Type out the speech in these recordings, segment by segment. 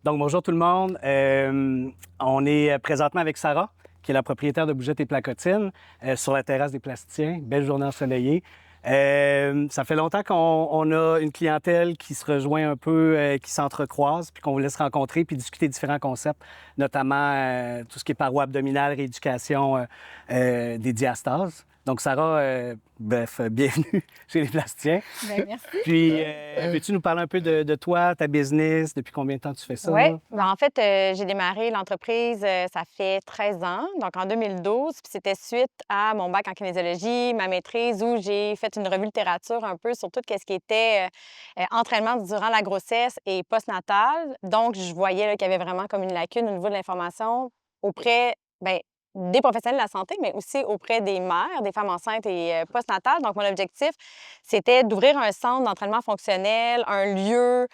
Donc, bonjour tout le monde. On est présentement avec Sarah, qui est la propriétaire de Bougettes et Placotines, sur la terrasse des Plasticiens. Belle journée ensoleillée. Ça fait longtemps qu'on a une clientèle qui se rejoint un peu, qui s'entrecroise, puis qu'on vous laisse rencontrer puis discuter différents concepts, notamment tout ce qui est paroi abdominale, rééducation des diastases. Donc, Sarah, bienvenue chez les Plasticiens. Bien, merci. Puis, peux-tu nous parler un peu de toi, ta business, depuis combien de temps tu fais ça? Oui, en fait, j'ai démarré l'entreprise, ça fait 13 ans, donc en 2012. Puis c'était suite à mon bac en kinésiologie, ma maîtrise, où j'ai fait une revue de littérature un peu sur tout ce qui était entraînement durant la grossesse et postnatal. Donc, je voyais là, qu'il y avait vraiment comme une lacune au niveau de l'information auprès, bien, des professionnels de la santé, mais aussi auprès des mères, des femmes enceintes et postnatales. Donc, mon objectif, c'était d'ouvrir un centre d'entraînement fonctionnel, un lieu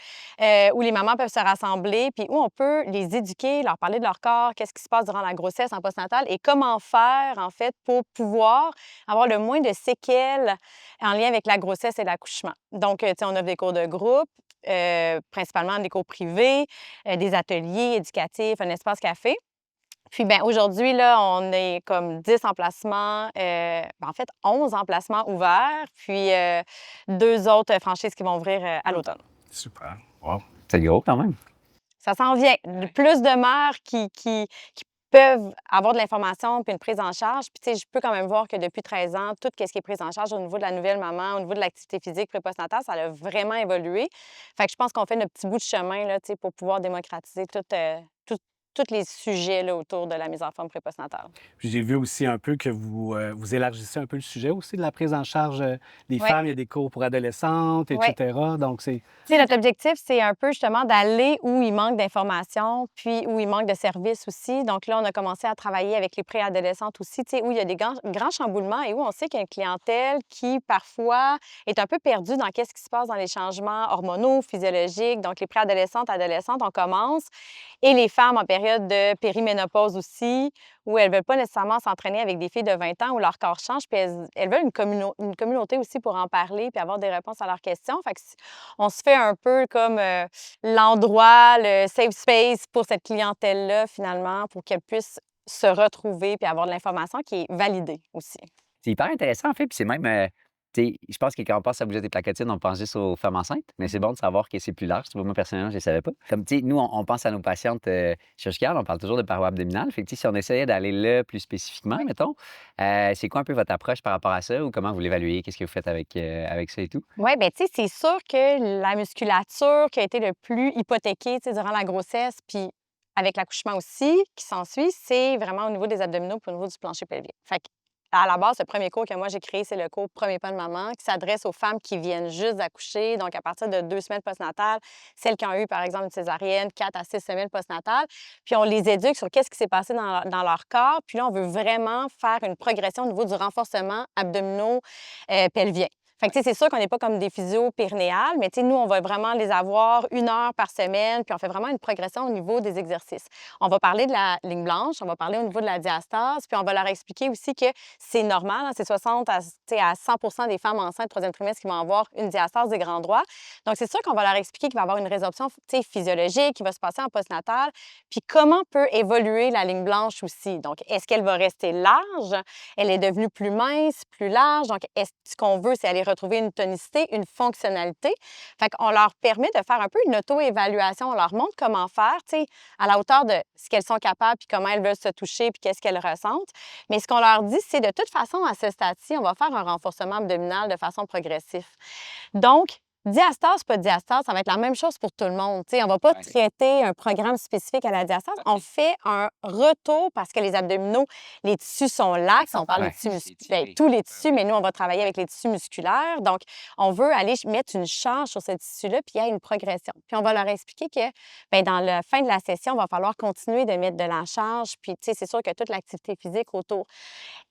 où les mamans peuvent se rassembler, puis où on peut les éduquer, leur parler de leur corps, qu'est-ce qui se passe durant la grossesse en postnatal et comment faire, en fait, pour pouvoir avoir le moins de séquelles en lien avec la grossesse et l'accouchement. Donc, tu sais, on offre des cours de groupe, principalement des cours privés, des ateliers éducatifs, un espace café. Puis, bien, aujourd'hui, là, on est comme 10 emplacements, en fait, 11 emplacements ouverts, puis 2 autres franchises qui vont ouvrir à l'automne. Super. Wow. C'est gros quand même. Ça s'en vient. Plus de mères qui peuvent avoir de l'information puis une prise en charge. Puis, tu sais, je peux quand même voir que depuis 13 ans, tout ce qui est prise en charge au niveau de la nouvelle maman, au niveau de l'activité physique pré-postnatale, ça a vraiment évolué. Fait que je pense qu'on fait notre petit bout de chemin, là, tu sais, pour pouvoir démocratiser tous les sujets là, autour de la mise en forme pré-postnatale. Puis j'ai vu aussi un peu que vous élargissez un peu le sujet aussi de la prise en charge des Oui. femmes. Il y a des cours pour adolescentes, Oui. etc. Donc, c'est... Tu sais, notre objectif, c'est un peu justement d'aller où il manque d'informations, puis où il manque de services aussi. Donc là, on a commencé à travailler avec les préadolescentes aussi, tu sais, où il y a des grands chamboulements et où on sait qu'il y a une clientèle qui, parfois, est un peu perdue dans qu'est-ce qui se passe dans les changements hormonaux, physiologiques. Donc, les préadolescentes, adolescentes, on commence. Et les femmes en période de périménopause aussi, où elles ne veulent pas nécessairement s'entraîner avec des filles de 20 ans où leur corps change, puis elles veulent une communauté aussi pour en parler puis avoir des réponses à leurs questions. Fait que on se fait un peu comme l'endroit, le safe space pour cette clientèle-là, finalement, pour qu'elle puisse se retrouver puis avoir de l'information qui est validée aussi. C'est hyper intéressant, en fait, puis c'est même, tu sais, je pense que quand on pense à Bougettes et Placotines, on pense juste aux femmes enceintes, mais c'est bon de savoir que c'est plus large. Tu vois, moi, personnellement, je ne savais pas. Comme, tu sais, nous, on pense à nos patientes chirurgicales, on parle toujours de paroi abdominale. Fait que, tu sais, si on essayait d'aller là plus spécifiquement, mettons, c'est quoi un peu votre approche par rapport à ça ou comment vous l'évaluez? Qu'est-ce que vous faites avec ça et tout? Oui, bien, tu sais, c'est sûr que la musculature qui a été le plus hypothéquée, tu sais, durant la grossesse, puis avec l'accouchement aussi, qui s'ensuit, c'est vraiment au niveau des abdominaux puis au niveau du plancher pelvien. Fait que, à la base, le premier cours que moi j'ai créé, c'est le cours Premier pas de maman, qui s'adresse aux femmes qui viennent juste d'accoucher, donc à partir de 2 semaines postnatales, celles qui ont eu, par exemple, une césarienne, 4 à 6 semaines postnatales. Puis on les éduque sur qu'est-ce qui s'est passé dans leur corps. Puis là, on veut vraiment faire une progression au niveau du renforcement abdominaux pelvien. Fait que, tu sais, c'est sûr qu'on n'est pas comme des physios périnéales, mais tu sais, nous, on va vraiment les avoir 1 heure par semaine, puis on fait vraiment une progression au niveau des exercices. On va parler de la ligne blanche, on va parler au niveau de la diastase, puis on va leur expliquer aussi que c'est normal, hein, c'est 60 à, tu sais, à 100 des femmes enceintes 3e trimestre qui vont avoir une diastase des grands droits. Donc, c'est sûr qu'on va leur expliquer qu'il va y avoir une résorption, tu sais, physiologique qui va se passer en postnatal, puis comment peut évoluer la ligne blanche aussi. Donc, est-ce qu'elle va rester large? Elle est devenue plus mince, plus large. Donc, ce qu'on veut, c'est aller retrouver une tonicité, une fonctionnalité. Fait qu'on leur permet de faire un peu une auto-évaluation. On leur montre comment faire, tu sais, à la hauteur de ce qu'elles sont capables, puis comment elles veulent se toucher, puis qu'est-ce qu'elles ressentent. Mais ce qu'on leur dit, c'est de toute façon, à ce stade-ci, on va faire un renforcement abdominal de façon progressive. Donc, diastase, pas de diastase, ça va être la même chose pour tout le monde. Tu sais, on ne va pas traiter un programme spécifique à la diastase. On fait un retour parce que les abdominaux, les tissus sont laxes. On parle des tissus musculaires, tous les tissus, mais nous, on va travailler avec les tissus musculaires. Donc, on veut aller mettre une charge sur ce tissu-là, puis il y a une progression. Puis on va leur expliquer que bien, dans la fin de la session, il va falloir continuer de mettre de la charge. Puis, tu sais, c'est sûr que toute l'activité physique autour.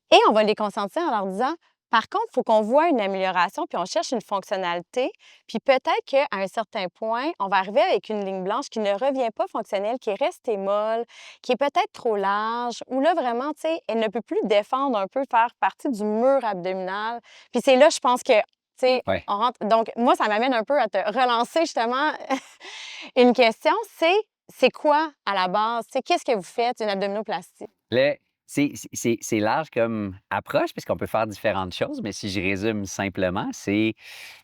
Et on va les consentir en leur disant, par contre, il faut qu'on voit une amélioration, puis on cherche une fonctionnalité. Puis peut-être qu'à un certain point, on va arriver avec une ligne blanche qui ne revient pas fonctionnelle, qui est restée molle, qui est peut-être trop large, ou là, vraiment, tu sais, elle ne peut plus défendre un peu, faire partie du mur abdominal. Puis c'est là, je pense que, tu sais, on rentre. Donc, moi, ça m'amène un peu à te relancer justement une question, c'est c'est quoi, à la base? Qu'est-ce que vous faites, une abdominoplastie? Là, c'est large comme approche, puisqu'on peut faire différentes choses, mais si je résume simplement, c'est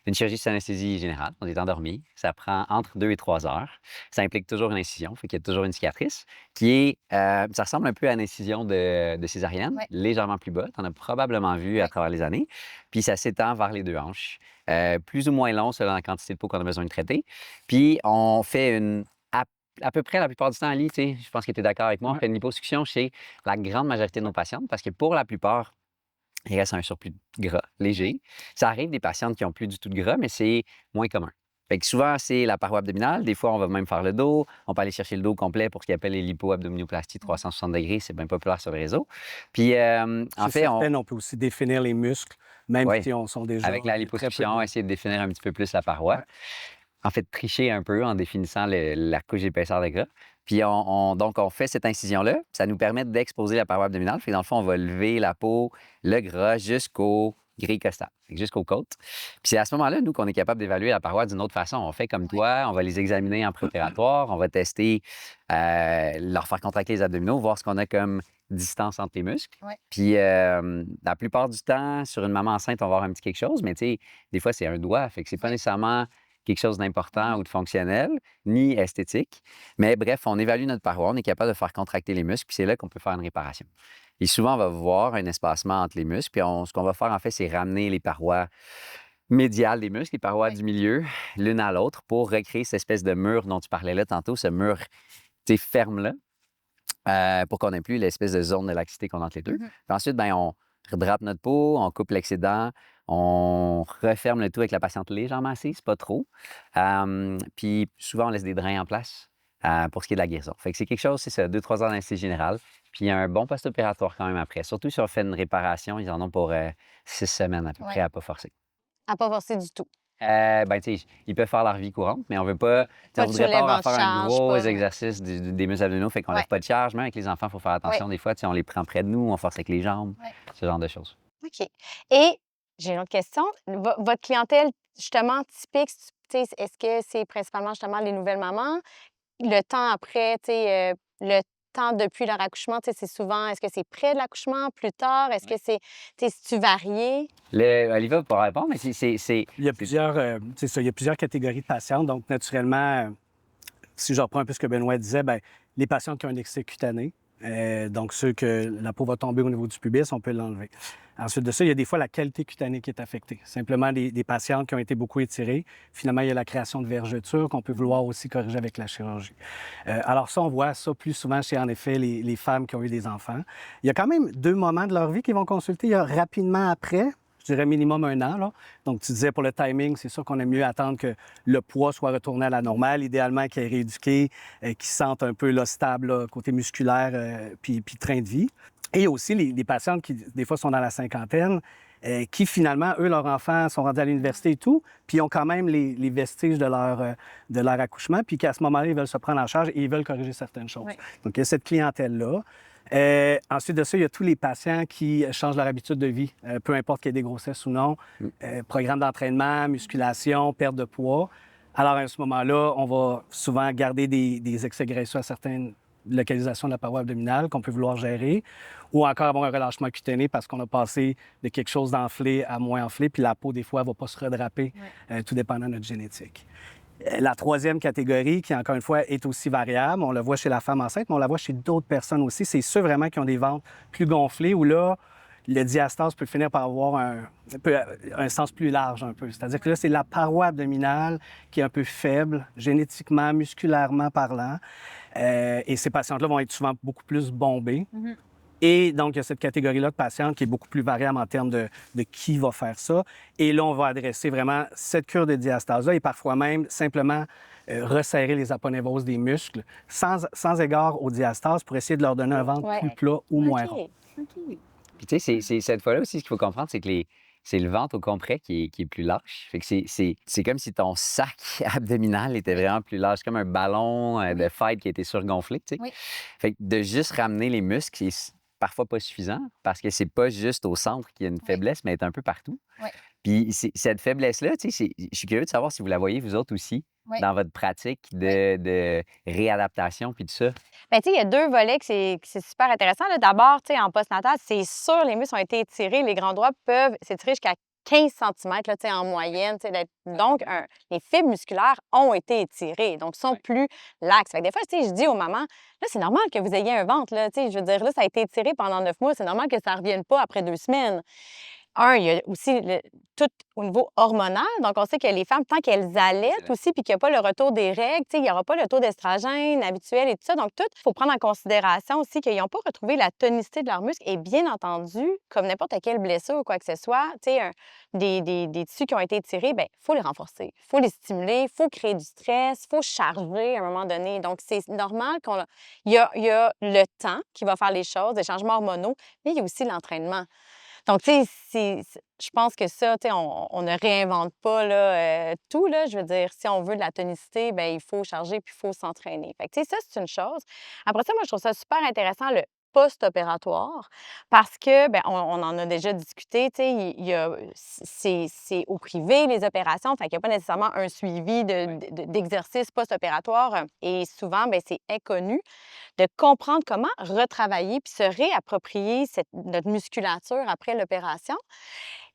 une chirurgie sous anesthésie générale. On est endormi. Ça prend entre 2 et 3 heures. Ça implique toujours une incision, fait qu'il y a toujours une cicatrice, qui est, ça ressemble un peu à une incision de césarienne, Ouais. légèrement plus bas. Tu en as probablement vu à Ouais. travers les années. Puis ça s'étend vers les 2 hanches. Plus ou moins long selon la quantité de peau qu'on a besoin de traiter. Puis on fait à peu près la plupart du temps, Ali, tu sais, je pense que tu es d'accord avec moi, on Ouais. fait une liposuction chez la grande majorité de nos patientes parce que pour la plupart, il reste un surplus de gras léger. Ça arrive des patientes qui n'ont plus du tout de gras, mais c'est moins commun. Fait que souvent, c'est la paroi abdominale. Des fois, on va même faire le dos. On peut aller chercher le dos complet pour ce qu'on appelle les lipo-abdominoplasties 360 degrés. C'est bien populaire sur le réseau. Puis, en Chez fait, certaines, on peut aussi définir les muscles, même ouais, si on sont déjà avec la très peu liposuction, essayer de définir un petit peu plus la paroi. Ouais. En fait, tricher un peu en définissant la couche d'épaisseur de gras. Puis, donc, on fait cette incision-là. Ça nous permet d'exposer la paroi abdominale. Fait que dans le fond, on va lever la peau, le gras, jusqu'au grille costale, fait que jusqu'aux côtes. Puis, c'est à ce moment-là, nous, qu'on est capable d'évaluer la paroi d'une autre façon. On fait comme toi, on va les examiner en préopératoire, on va tester, leur faire contracter les abdominaux, voir ce qu'on a comme distance entre les muscles. Ouais. Puis, la plupart du temps, sur une maman enceinte, on va avoir un petit quelque chose, mais tu sais, des fois, c'est un doigt. Fait que c'est pas nécessairement quelque chose d'important ou de fonctionnel, ni esthétique. Mais bref, on évalue notre paroi, on est capable de faire contracter les muscles, puis c'est là qu'on peut faire une réparation. Et souvent, on va voir un espacement entre les muscles, puis ce qu'on va faire, en fait, c'est ramener les parois médiales des muscles, les parois Ouais. du milieu, l'une à l'autre, pour recréer cette espèce de mur dont tu parlais là tantôt, ce mur, tu sais, ferme-là, pour qu'on n'ait plus l'espèce de zone de laxité qu'on a entre les deux. Mhm. Puis ensuite, ben, on redrape notre peau, on coupe l'excédent, on referme le tout avec la patiente légèrement assise, pas trop. Puis souvent, on laisse des drains en place pour ce qui est de la guérison. Fait que c'est quelque chose, c'est ça, 2-3 heures d'anesthésie générale. Puis il y a un bon post-opératoire quand même après. Surtout si on fait une réparation, ils en ont pour 6 semaines à peu Ouais. près à pas forcer. À pas forcer du tout. Ben, tu sais, ils peuvent faire leur vie courante, mais on veut pas, tu sais, Pas on de voudrait pas soulèvement avoir à de faire un charge, gros pas. exercice des muscles abdominaux, fait qu'on Ouais. lève pas de charge. Même avec les enfants, il faut faire attention. Des fois, tu sais, on les prend près de nous, on force avec les jambes, Ouais. ce genre de choses. OK. Et j'ai une autre question. Votre clientèle, justement, typique, tu sais, est-ce que c'est principalement, justement, les nouvelles mamans? Le temps après, tu sais, le temps depuis leur accouchement, tu sais, c'est souvent, est-ce que c'est près de l'accouchement, plus tard? Est-ce que c'est, tu sais, c'est-tu varié? Olivia pour répondre, mais Il y a plusieurs, c'est ça, il y a plusieurs catégories de patientes. Donc, naturellement, si je reprends un peu ce que Benoît disait, bien, les patientes qui ont un excès cutané, donc ceux que la peau va tomber au niveau du pubis, on peut l'enlever. Ensuite de ça, il y a des fois la qualité cutanée qui est affectée. Simplement des patientes qui ont été beaucoup étirées. Finalement, il y a la création de vergetures qu'on peut vouloir aussi corriger avec la chirurgie. Alors ça, on voit ça plus souvent chez, en effet, les femmes qui ont eu des enfants. Il y a quand même 2 moments de leur vie qu'ils vont consulter. Il y a rapidement après, je dirais minimum 1 an. Là. Donc, tu disais pour le timing, c'est sûr qu'on aime mieux attendre que le poids soit retourné à la normale, idéalement qu'il ait rééduqué, qu'il se sente un peu là, stable, là, côté musculaire, puis train de vie. Et aussi les patientes qui, des fois, sont dans la cinquantaine, qui finalement, eux, leurs enfants sont rendus à l'université et tout, puis ils ont quand même les vestiges de leur accouchement, puis qu'à ce moment-là, ils veulent se prendre en charge et ils veulent corriger certaines choses. Oui. Donc, il y a cette clientèle-là. Ensuite de ça, il y a tous les patients qui changent leur habitude de vie, peu importe qu'il y ait des grossesses ou non. Programme d'entraînement, musculation, perte de poids. Alors, à ce moment-là, on va souvent garder des excès graisseux à certaines localisations de la paroi abdominale qu'on peut vouloir gérer, ou encore avoir un relâchement cutané parce qu'on a passé de quelque chose d'enflé à moins enflé, puis la peau, des fois, ne va pas se redraper, tout dépendant de notre génétique. La troisième catégorie, qui encore une fois est aussi variable, on le voit chez la femme enceinte, mais on la voit chez d'autres personnes aussi, c'est ceux vraiment qui ont des ventres plus gonflés, où là, le diastase peut finir par avoir un sens plus large un peu. C'est-à-dire que là, c'est la paroi abdominale qui est un peu faible, génétiquement, musculairement parlant. Et ces patientes-là vont être souvent beaucoup plus bombées. Mhm. Et donc, il y a cette catégorie-là de patientes qui est beaucoup plus variable en termes de qui va faire ça. Et là, on va adresser vraiment cette cure de diastase-là et parfois même simplement resserrer les aponévroses des muscles sans égard au diastase pour essayer de leur donner un ventre Ouais. plus plat ou moins OK. rond. OK. Puis tu sais, c'est cette fois-là aussi, ce qu'il faut comprendre, c'est que c'est le ventre au complet qui est plus lâche. Fait que c'est comme si ton sac abdominal était vraiment plus lâche, comme un ballon de fight qui a été surgonflé, tu sais. Oui. Fait que de juste ramener les muscles, c'est parfois pas suffisant parce que c'est pas juste au centre qu'il y a une faiblesse, mais elle est un peu partout. Ouais. Puis cette faiblesse-là, tu sais, je suis curieux de savoir si vous la voyez vous autres aussi Oui. dans votre pratique Oui. de réadaptation puis tout ça. Bien, tu sais, il y a 2 volets que c'est super intéressant, là. D'abord, tu sais, en postnatal, c'est sûr, les muscles ont été étirés. Les grands doigts peuvent s'étirer jusqu'à 15 centimètres, là, tu sais, en moyenne, tu sais, donc les fibres musculaires ont été étirées, donc sont plus laxes. Fait que des fois, tu sais, je dis aux mamans: «Là, c'est normal que vous ayez un ventre, là, tu sais, je veux dire, là, ça a été étiré pendant 9 mois, c'est normal que ça ne revienne pas après 2 semaines». Il y a aussi tout au niveau hormonal. Donc, on sait que les femmes, tant qu'elles allaitent aussi, puis qu'il n'y a pas le retour des règles, tu sais, il n'y aura pas le taux d'estrogène habituel et tout ça. Donc, tout, il faut prendre en considération aussi qu'ils n'ont pas retrouvé la tonicité de leurs muscles. Et bien entendu, comme n'importe quelle blessure ou quoi que ce soit, tu sais, des tissus qui ont été étirés, bien, il faut les renforcer, il faut les stimuler, il faut créer du stress, il faut charger à un moment donné. Donc, c'est normal il y a le temps qui va faire les choses, les changements hormonaux, mais il y a aussi l'entraînement. Donc, tu sais, je pense que ça, tu sais, on ne réinvente pas là, tout, là. Je veux dire, si on veut de la tonicité, bien, il faut charger puis il faut s'entraîner. Fait que, tu sais, ça, c'est une chose. Après ça, moi, je trouve ça super intéressant, le post-opératoire, parce que, bien, on en a déjà discuté, tu sais, c'est au privé, les opérations, fait qu'il n'y a pas nécessairement un suivi d'exercice post-opératoire et souvent, bien, c'est inconnu de comprendre comment retravailler puis se réapproprier notre musculature après l'opération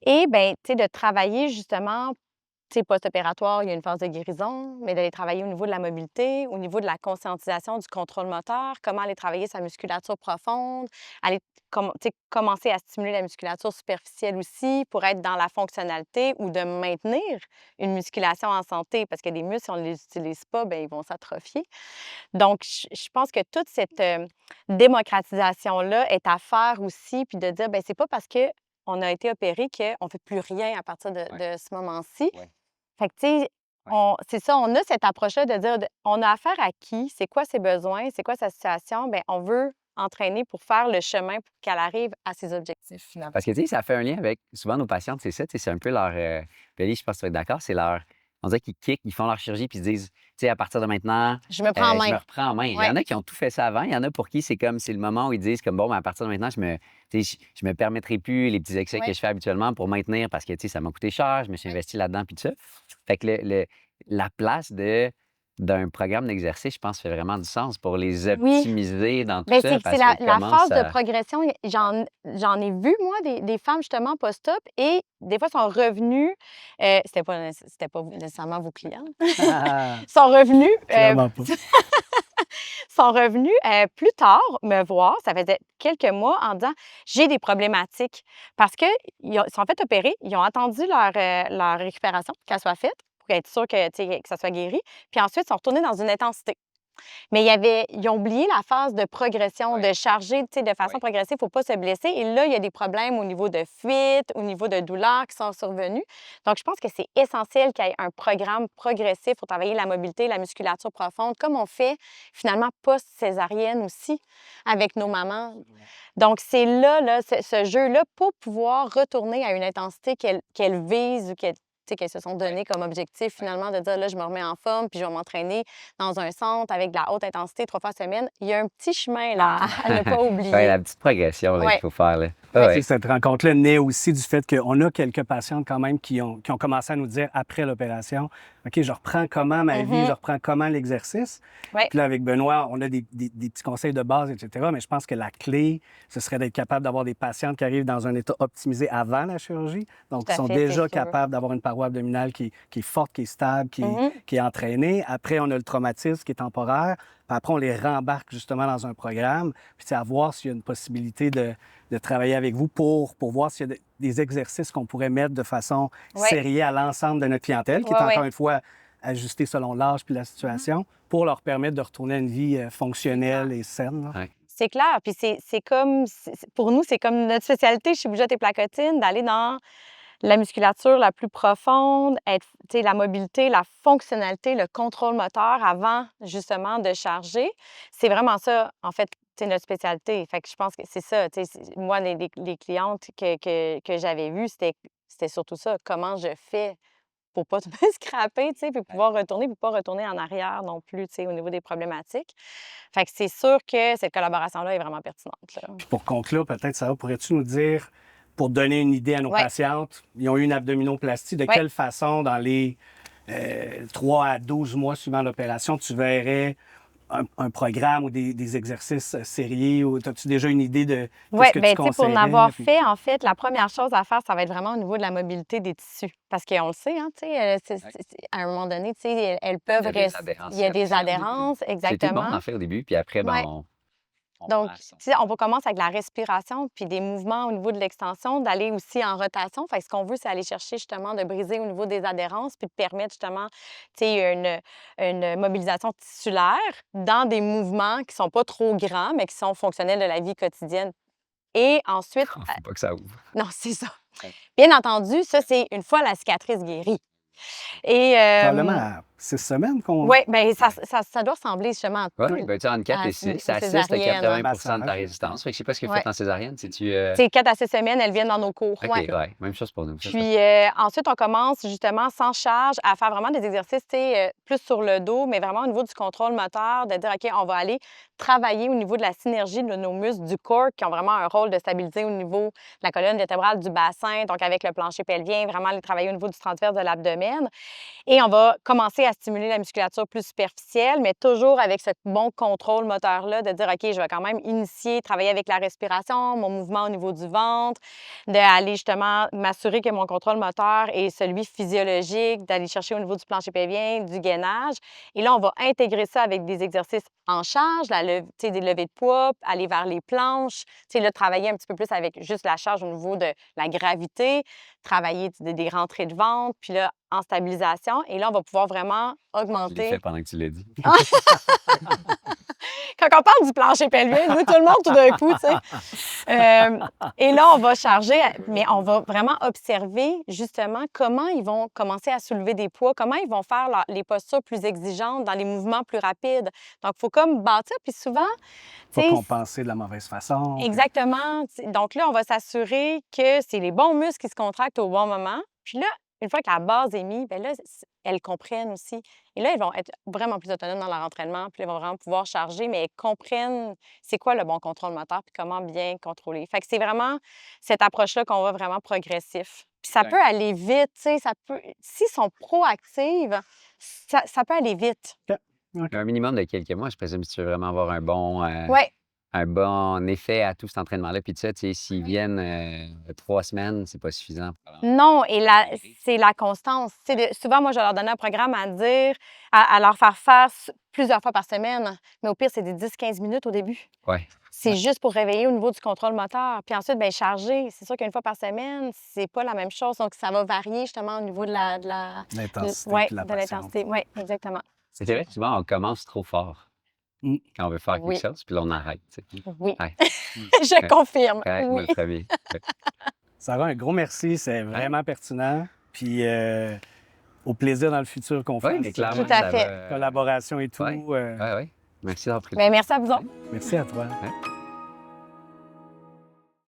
et bien, tu sais, de travailler justement, tu sais, post-opératoire, il y a une phase de guérison, mais d'aller travailler au niveau de la mobilité, au niveau de la conscientisation du contrôle moteur, comment aller travailler sa musculature profonde, aller tu sais, commencer à stimuler la musculature superficielle aussi pour être dans la fonctionnalité ou de maintenir une musculation en santé parce que les muscles, si on ne les utilise pas, bien, ils vont s'atrophier. Donc, je pense que toute cette, démocratisation-là est à faire aussi, puis de dire, ben c'est pas parce qu'on a été opéré qu'on ne fait plus rien à partir de ce moment-ci. Ouais. Fait que, tu sais, c'est ça, on a cette approche-là de dire, on a affaire à qui? C'est quoi ses besoins? C'est quoi sa situation? Bien, on veut entraîner pour faire le chemin pour qu'elle arrive à ses objectifs, finalement. Parce que, tu sais, ça fait un lien avec souvent nos patientes, c'est ça, tu sais, c'est un peu leur, Bélie, je pense que tu vas être d'accord, c'est leur on dirait qu'ils kickent, ils font leur chirurgie puis ils se disent, tu sais, à partir de maintenant, Je me prends en je me main. reprends en main. Il y Ouais. en a qui ont tout fait ça avant, il y en a pour qui c'est comme, c'est le moment où ils disent comme, bon, ben, à partir de maintenant, tu sais, je me permettrai plus les petits excès que Ouais. je fais habituellement pour maintenir parce que, tu sais, ça m'a coûté cher, je me suis investi là-dedans puis tout ça. Fait que la place d'un programme d'exercice, je pense, fait vraiment du sens pour les Oui. optimiser dans tout Bien, ça c'est parce la qu'elles la commencent phase de à... progression, j'en ai vu, moi, des femmes, justement, post-op et des fois sont revenues, c'était pas nécessairement vos clients, sont revenues, Clairement pas. sont revenues, plus tard me voir, ça faisait quelques mois, en disant: «J'ai des problématiques». Parce qu'ils se sont fait opérer, ils ont attendu leur récupération, qu'elle soit faite, pour être sûrs que, tu sais, que ça soit guéri, puis ensuite, ils sont retournés dans une intensité. Mais ils ont oublié la phase de progression, de charger, tu sais, de façon progressive, il ne faut pas se blesser. Et là, il y a des problèmes au niveau de fuite, au niveau de douleurs qui sont survenus. Donc, je pense que c'est essentiel qu'il y ait un programme progressif pour travailler la mobilité, la musculature profonde, comme on fait finalement post-césarienne aussi avec nos mamans. Donc, c'est là ce jeu-là, pour pouvoir retourner à une intensité qu'elles visent ou qu'elles se sont données comme objectif finalement de dire là, je me remets en forme puis je vais m'entraîner dans un centre avec de la haute intensité 3 fois semaine. Il y a un petit chemin là à ne pas Oui, oublier. la petite progression là, Ouais. qu'il faut faire. Là. Ouais. Ah Tu sais, ouais. cette rencontre-là naît aussi du fait qu'on a quelques patientes quand même qui ont commencé à nous dire après l'opération, OK, je reprends comment ma vie, je reprends comment l'exercice. Ouais. Puis là, avec Benoît, on a des petits conseils de base, etc. Mais je pense que la clé, ce serait d'être capable d'avoir des patientes qui arrivent dans un état optimisé avant la chirurgie. Donc, Tout qui à sont fait, déjà c'est sûr. capables d'avoir une paroi abdominale qui est forte, qui est stable, qui est entraînée. Après, on a le traumatisme qui est temporaire. Puis après, on les rembarque justement dans un programme. Puis c'est à voir s'il y a une possibilité de travailler avec vous pour voir s'il y a des exercices qu'on pourrait mettre de façon Ouais. sériée à l'ensemble de notre clientèle, qui est Ouais, encore ouais. une fois ajustée selon l'âge puis la situation, pour leur permettre de retourner à une vie fonctionnelle et saine. Là. Ouais. C'est clair. Puis c'est comme, pour nous, c'est comme notre spécialité chez Bougeotte et Placotine, d'aller dans la musculature la plus profonde, tu sais, la mobilité, la fonctionnalité, le contrôle moteur avant justement de charger. C'est vraiment ça, en fait, tu sais, notre spécialité. Fait que je pense que c'est ça. Tu sais, moi, les clientes que j'avais vues, c'était surtout ça. Comment je fais pour pas me scraper, tu sais, puis pouvoir retourner, puis pas retourner en arrière non plus, tu sais, au niveau des problématiques. Fait que c'est sûr que cette collaboration-là est vraiment pertinente, là. Puis pour conclure, peut-être, Sarah, pourrais-tu nous dire pour donner une idée à nos Ouais. patientes, ils ont eu une abdominoplastie. De Ouais. quelle façon, dans les 3 à 12 mois suivant l'opération, tu verrais un programme ou des exercices sériés? Ou as-tu déjà une idée de Oui, qu'est-ce que tu bien, tu sais, pour en conseillerais? avoir Puis- fait, en fait, la première chose à faire, ça va être vraiment au niveau de la mobilité des tissus. Parce qu'on le sait, hein, tu sais, à un moment donné, tu sais, elles peuvent Il y a des rester. adhérences Il y a des aussi au début. adhérences, C'était tout le monde exactement. en fait au début, puis après, ben, Ouais. on Donc, passe. tu sais, on va commencer avec la respiration, puis des mouvements au niveau de l'extension, d'aller aussi en rotation. Fait que ce qu'on veut, c'est aller chercher justement de briser au niveau des adhérences, puis de permettre justement, tu sais, une mobilisation tissulaire dans des mouvements qui sont pas trop grands, mais qui sont fonctionnels de la vie quotidienne. Et ensuite, Faut pas que ça ouvre. non, c'est ça. Ouais. Bien entendu, ça, c'est une fois la cicatrice guérie. Et, Probablement à 6 semaines qu'on... oui, bien, ça doit ressembler justement à Oui, tout. ben, tu sais, entre 4 à et une 6. À 6, t'as césarienne. 80 de ta Massage. résistance. Fait que je sais pas ce que vous Ouais. faites en césarienne. C'est-tu. C'est 4 à 6 semaines, elles viennent dans nos cours. OK, Ouais. ouais. Même chose pour nous. ça. Puis ensuite, on commence justement sans charge à faire vraiment des exercices, tu sais, plus sur le dos, mais vraiment au niveau du contrôle moteur, de dire, OK, on va aller travailler au niveau de la synergie de nos muscles du corps qui ont vraiment un rôle de stabiliser au niveau de la colonne vertébrale du bassin, donc avec le plancher pelvien, vraiment aller travailler au niveau du transverse de l'abdomen. Et on va commencer à stimuler la musculature plus superficielle, mais toujours avec ce bon contrôle moteur-là, de dire, OK, je vais quand même initier, travailler avec la respiration, mon mouvement au niveau du ventre, d'aller justement m'assurer que mon contrôle moteur est celui physiologique, d'aller chercher au niveau du plancher pelvien, du gainage. Et là, on va intégrer ça avec des exercices en charge, tu sais, des levées de poids, aller vers les planches, tu sais, là, travailler un petit peu plus avec juste la charge au niveau de la gravité, travailler des rentrées de ventre, puis là, en stabilisation. Et là, on va pouvoir vraiment Je l'ai augmenter. fait pendant que tu l'as dit. Quand on parle du plancher pelvien, nous, tout le monde, tout d'un coup, tu sais. Et là, on va charger, mais on va vraiment observer justement comment ils vont commencer à soulever des poids, comment ils vont faire les postures plus exigeantes dans les mouvements plus rapides. Donc, il faut comme bâtir, puis souvent, tu Pas sais, compenser de la mauvaise façon. exactement. Donc là, on va s'assurer que c'est les bons muscles qui se contractent au bon moment. Puis là, une fois que la base est mise, bien là, elles comprennent aussi. Et là, elles vont être vraiment plus autonomes dans leur entraînement, puis elles vont vraiment pouvoir charger, mais elles comprennent c'est quoi le bon contrôle moteur, puis comment bien contrôler. Fait que c'est vraiment cette approche-là qu'on va vraiment progressif. Puis ça peut aller vite, tu sais, ça peut... S'ils sont proactives, ça peut aller vite. Un minimum de quelques mois, je présume, si tu veux vraiment avoir Oui, un bon effet à tout cet entraînement-là. Puis, tu sais, s'ils viennent 3 semaines, c'est pas suffisant. non, et c'est la constance. Tu sais, souvent, moi, je leur donnais un programme à dire, à leur faire faire plusieurs fois par semaine. Mais au pire, c'est des 10-15 minutes au début. Ouais. C'est juste pour réveiller au niveau du contrôle moteur. Puis ensuite, bien, charger. C'est sûr qu'une fois par semaine, c'est pas la même chose. Donc, ça va varier justement au niveau de L'intensité ouais, puis la de patience. l'intensité. Oui, exactement. C'est vrai, souvent, on commence trop fort Mm. quand on veut faire Oui. quelque chose, puis là, on arrête. Tu sais. Oui, Ouais. je confirme. Correct, moi, Oui. le premier. Ouais. Sarah, un gros merci. C'est vraiment pertinent. Puis au plaisir dans le futur qu'on Oui, fasse. mais clairement, Tout à ça fait. va. Collaboration et tout. Ouais. Ouais, ouais. Merci d'avoir pris le Bien, temps. merci à vous autres. Merci à toi. Ouais.